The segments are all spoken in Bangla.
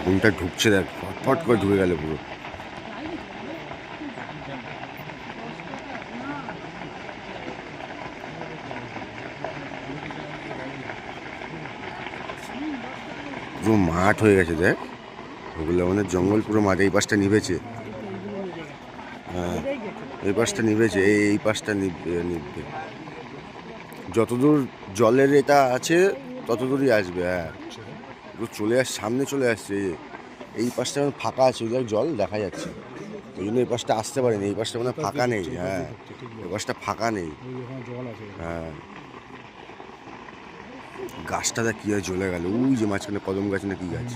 আগুনটা ঢুকছে, দেখ ফটফট করে ঢুকে গেল পুরো। পুরো মাঠ হয়ে গেছে দেখ, ওগুলো আমাদের জঙ্গল পুরো মাঠ। এই পাশটা নিভেছে, হ্যাঁ এই পাশটা নিভেছে, এই পাশটা নিভবে। যতদূর জলের এটা আছে ততদূরই আসবে। হ্যাঁ পুরো চলে আসছে, সামনে চলে আসছে। এই পাশটা ফাঁকা আছে, ওই জায়গায় জল দেখা যাচ্ছে, ওই জন্য এই পাশটা আসতে পারেনি। এই পাশটা মানে ফাঁকা নেই, হ্যাঁ এই পাশটা ফাঁকা নেই। হ্যাঁ গাছটা দেখ কি হয় জ্বলে গেল, ওই যে মাঝখানে কদম গাছ না কি গাছ।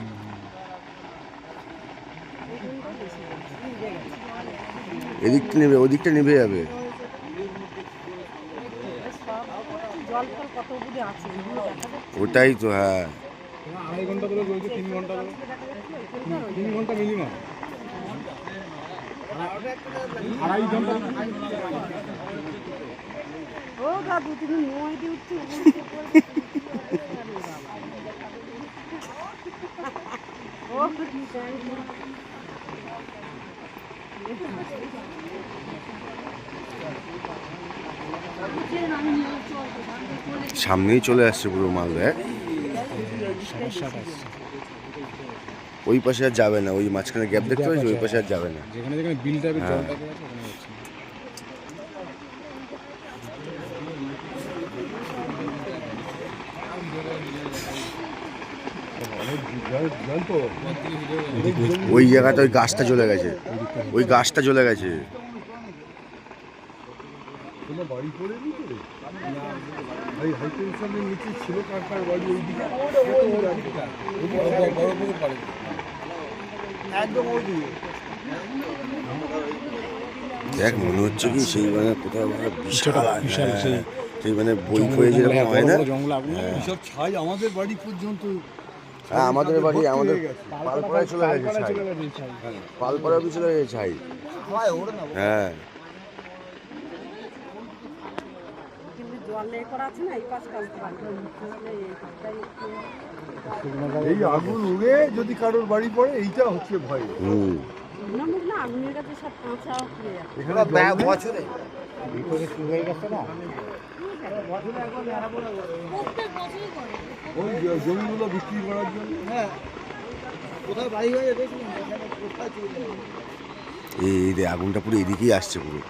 এদিকটা নেবে, ওদিকটা নেবে যাবে। ওটাই তো, হ্যাঁ আড়াই ঘন্টা ধরে চলছে, 3 ঘন্টা ধরে, 3 ঘন্টা মিনিমাম, আড়াই ঘন্টা। ও দাদু তুমি মই দিয়ে উঠছো ও সামনেই চলে আসছে পুরো মাল দেখ। ওই পাশে আর যাবে না, ওই মাঝখানে গ্যাপ দেখতে পাচ্ছি, ওই পাশে আর যাবে না। যেখানে যেখানে বিল টাইপের জল টাইপের আছে ওখানে হচ্ছে। ওই জায়গাটা ওই গাছটা চলে গেছে, ওই গাছটা চলে গেছে। বাড়ি করে হাই টেনশনের নিচে ছিল কার কার বাড়ি, ওই দিকে একদম ওই দিকে। দেখ মনে হচ্ছে কি সেই মানে কোথাও বিশাল সেই মানে বই ফয়ে যেরকম হয় না, সব ছাই আমাদের বাড়ি পর্যন্ত। হ্যাঁ আমাদের বাড়ি, আমাদের পালপাড়ায় চলে গেছে ছাই, পালপাড়া অব্দি চলে গেছে ছাই। হ্যাঁ এই আগুন উড়ে যদি কারোর বাড়ি পড়ে এইটা হচ্ছে ভয়। বছরে হয়ে গেছে না, ওই জমিগুলো বিক্রি করার জন্য। হ্যাঁ কোথায় বাড়ি হয়ে এই আগুনটা পুরো এদিকেই আসছে পুরো।